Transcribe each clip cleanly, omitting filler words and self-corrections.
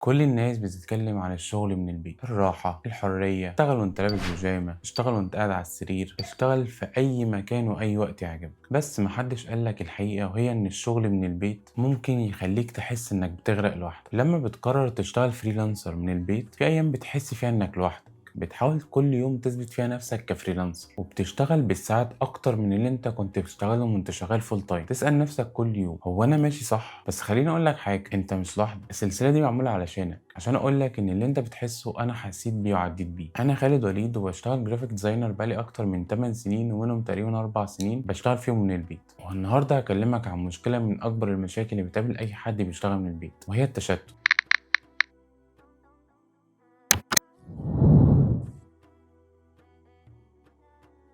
كل الناس بتتكلم عن الشغل من البيت، الراحة، الحرية، اشتغل وانت لابس بيجامة، اشتغل وانت قاعد على السرير، اشتغل في أي مكان وأي وقت يعجبك. بس محدش قالك الحقيقة، وهي إن الشغل من البيت ممكن يخليك تحس إنك بتغرق لوحدك. لما بتقرر تشتغل فريلانسر من البيت، في أيام بتحس فيها إنك لوحدك، بتحاول كل يوم تثبت فيها نفسك كفريلانسر، وبتشتغل بالساعات اكتر من اللي انت كنت بتشتغلهم وانت شغال فول تايم. تسأل نفسك كل يوم، هو انا ماشي صح؟ بس خليني اقول لك حاجه، انت مش لوحدك. السلسله دي معموله علشانك، عشان اقول لك ان اللي انت بتحسه انا حسيت بيه وعديت بيه. انا خالد وليد، وبشتغل جرافيك ديزاينر بقالي اكتر من 8 سنين، ومنهم تقريبا 4 سنين بشتغل فيهم من البيت. والنهارده هكلمك عن مشكله من اكبر المشاكل اللي بتقابل اي حد بيشتغل من البيت، وهي التشتت.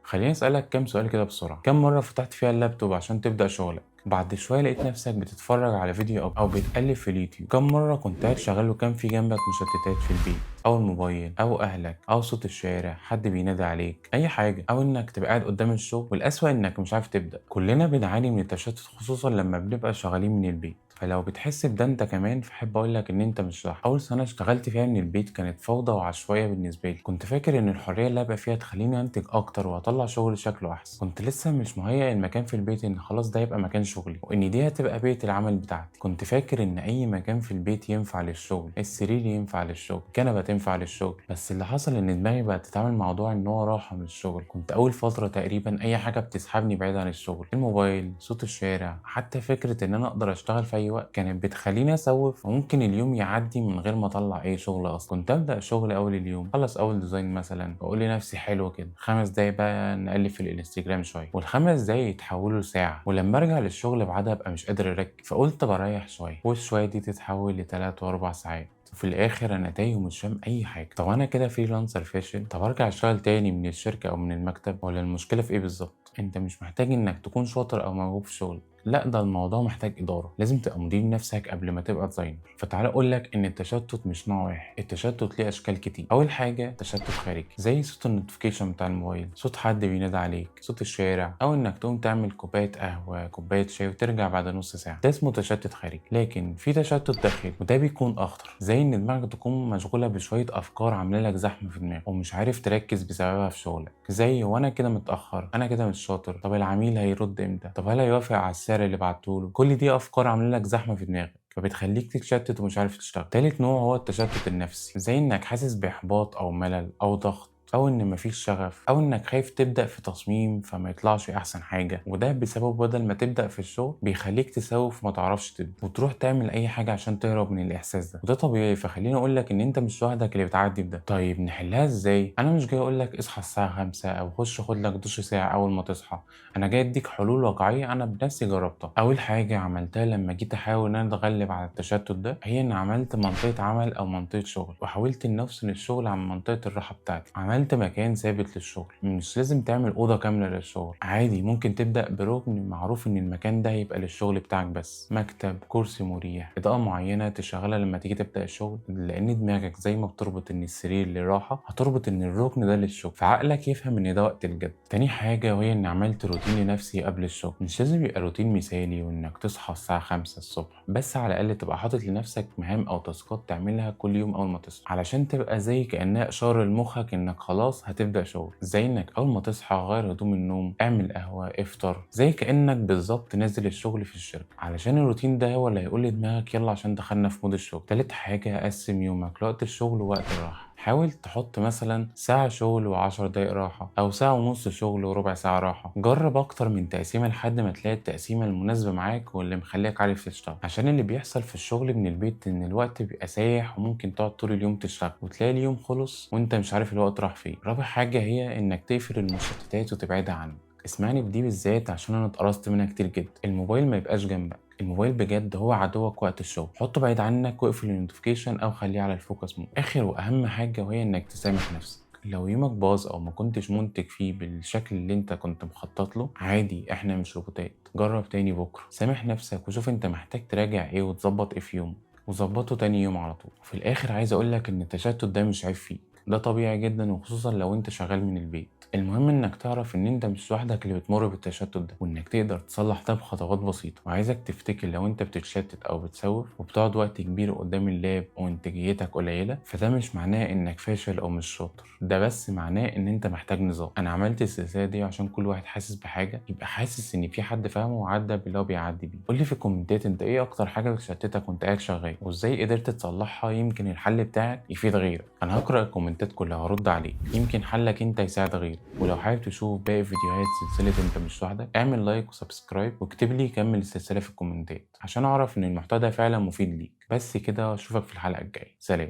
خليني أسألك كام سؤال كده بسرعة. كم مرة فتحت فيها اللابتوب عشان تبدأ شغلك، بعد شوية لقيت نفسك بتتفرج على فيديو أو بتقلب في اليوتيوب؟ كم مرة كنت قاعد شغال وكان في جنبك مشتتات في البيت، أو الموبايل، أو أهلك، أو صوت الشارع، حد بينادي عليك، أي حاجة، أو إنك تبقى قاعد قدام الشغل والأسوأ إنك مش عارف تبدأ؟ كلنا بنعاني من التشتت، خصوصا لما بنبقى شغالين من البيت. فلو بتحس بده انت كمان، فحب اقول لك ان انت مش لوحدك. اول سنه اشتغلت فيها من البيت كانت فوضى وعشوائيه بالنسبه لي. كنت فاكر ان الحريه اللي ابقى فيها تخليني انتج اكتر واطلع شغل شكله احسن. كنت لسه مش مهيئ المكان في البيت ان خلاص ده يبقى مكان شغلي، وان دي هتبقى بيئه العمل بتاعتي. كنت فاكر ان اي مكان في البيت ينفع للشغل، السرير ينفع للشغل، الكنبه تنفع للشغل. بس اللي حصل ان دماغي بقت تتعامل مع موضوع ان هو راحه من الشغل. كنت اول فتره تقريبا اي حاجه بتسحبني بعيد عن الشغل، الموبايل، صوت الشارع، حتى فكره ان انا اقدر اشتغل في اي وقت كانت بتخليني اسوف، وممكن اليوم يعدي من غير ما اطلع اي شغل اصلا. كنت ابدا شغل اول اليوم، خلص اول ديزاين مثلا، واقول لنفسي حلو كده، 5 دقايق بقى نقلب في الانستجرام شويه، وال5 دقايق يتحولوا لساعه. ولما ارجع للشغل بعدها ابقى مش قادر اركز، فقلت بريح شويه، والشويه دي تتحول ل3 و4 ساعات. وفي الاخر انا تايه ومش فاهم اي حاجه. طب انا كده فريلانسر فاشل؟ طب ارجع اشتغل تاني من الشركه او من المكتب؟ ولا المشكله في ايه بالظبط؟ انت مش محتاج انك تكون شاطر او موهوب في شغل، لا، ده الموضوع محتاج إدارة. لازم تبقى مدير نفسك قبل ما تبقى ديزاينر. فتعال أقول لك إن التشتت مش نوع واحد، التشتت ليه أشكال كتير. أول حاجة تشتت خارجي، زي صوت النوتيفيكيشن بتاع الموبايل، صوت حد بينادي عليك، صوت الشارع، أو إنك تقوم تعمل كوباية قهوة، كوباية شاي، وترجع بعد نص ساعة. ده اسمه تشتت خارجي. لكن في تشتت داخلي، وده بيكون أخطر، زي إن دماغك تكون مشغولة بشوية أفكار عاملة لك زحمة في دماغك، ومش عارف تركز بسببها في شغلك. زي وانا كده متأخر، انا كده مش شاطر، طب العميل هيرد امتى، طب هل هيوافق على السعر اللي بعتهوله؟ كل دي افكار عامله لك زحمه في دماغك، فبتخليك تتشتت ومش عارف تشتغل. تالت نوع هو التشتت النفسي، زي انك حاسس باحباط او ملل او ضغط، او ان مفيش شغف، او انك خايف تبدا في تصميم فما يطلعش احسن حاجه. وده بسبب بدل ما تبدا في الشغل بيخليك تسوف ما تعرفش تبدا، وتروح تعمل اي حاجه عشان تهرب من الاحساس ده. وده طبيعي، فخليني اقول لك ان انت مش لوحدك اللي بتعدي بده. طيب نحلها ازاي؟ انا مش جاي اقول لك اصحى الساعه 5 او خش خد لك دش ساعه اول ما تصحى. انا جاي اديك حلول واقعيه انا بنفسي جربتها. اول حاجه عملتها لما جيت احاول ان انا اتغلب على التشتت ده، هي ان عملت منطقه عمل او منطقه شغل، وحاولت ان افصل الشغل عن منطقه الراحه بتاعتي. عملت مكان ثابت للشغل، مش لازم تعمل اوضه كامله للشغل، عادي ممكن تبدا بركن معروف ان المكان ده هيبقى للشغل بتاعك بس، مكتب، كرسي مريح، اضاءه معينه تشغلها لما تيجي تبدا الشغل، لان دماغك زي ما بتربط ان السرير للراحه هتربط ان الركن ده للشغل، فعقلك يفهم ان ده وقت الجد. تاني حاجه وهي ان عملت روتين لنفسي قبل الشغل. مش لازم يبقى روتين مثالي وانك تصحى الساعه 5 الصبح، بس على الاقل تبقى حاطط لنفسك مهام او تاسكات تعملها كل يوم اول ما تصحى، علشان تبقى زي كانها اشاره لمخك انك خلاص هتبدا شغل. زي انك اول ما تصحى غير هدوم النوم، اعمل قهوه، افطر، زي كانك بالظبط نازل الشغل في الشركه، علشان الروتين ده هو اللي هيقول لدماغك يلا عشان دخلنا في مود الشغل. تالت حاجه، قسم يومك لوقت الشغل ووقت الراحه. حاول تحط مثلا ساعة شغل و10 دقايق راحة، أو ساعة ونص شغل وربع ساعة راحة. جرب أكتر من تقسيمة لحد ما تلاقي التقسيمة المناسبة معاك واللي مخليك عارف تشتغل. عشان اللي بيحصل في الشغل من البيت إن الوقت بيبقى سايح، وممكن تقعد طول اليوم تشتغل وتلاقي اليوم خلص وأنت مش عارف الوقت راح فين. رابع حاجة هي إنك تقفل المشتتات وتبعدها عنك. اسمعني في دي بالذات عشان انا اتقرصت منها كتير جدا. الموبايل ما يبقاش جنبك، الموبايل بجد هو عدوك وقت الشغل. حطه بعيد عنك واقفل النوتيفيكيشن او خليه على الفوكس مود. اخر واهم حاجه وهي انك تسامح نفسك. لو يومك باظ او ما كنتش منتج فيه بالشكل اللي انت كنت مخطط له، عادي، احنا مش روبوتات. جرب تاني بكره، سامح نفسك وشوف انت محتاج تراجع ايه وتظبط ايه في يوم، وظبطه تاني يوم على طول. وفي الاخر عايز اقولك ان التشتت ده مش عيب فيك، ده طبيعي جدا، وخصوصا لو انت شغال من البيت. المهم انك تعرف ان انت مش لوحدك اللي بتمر بالتشتت ده، وانك تقدر تصلح ده بخطوات بسيطه. وعايزك تفتكر لو انت بتتشتت او بتسوف وبتقعد وقت كبير قدام اللاب وانتاجيتك قليله، فده مش معناه انك فاشل او مش شاطر، ده بس معناه ان انت محتاج نظام. انا عملت السلسله دي عشان كل واحد حاسس بحاجه يبقى حاسس ان في حد فاهمه وعدى باللي هو بيعدي بيه. قول لي في الكومنتات انت ايه اكتر حاجه بتشتتك وانت قاعد شغال، وازاي قدرت تصلحها، يمكن الحل بتاعك يفيد غيرك. انا هقرا الكومنتات كلها وهرد عليك، يمكن حلك انت يساعد غيرك. ولو حابب تشوف باقي فيديوهات سلسله انت مش لوحدك، اعمل لايك وسبسكرايب واكتب لي كمل السلسله في الكومنتات عشان اعرف ان المحتوى ده فعلا مفيد ليك. بس كده، اشوفك في الحلقه الجايه، سلام.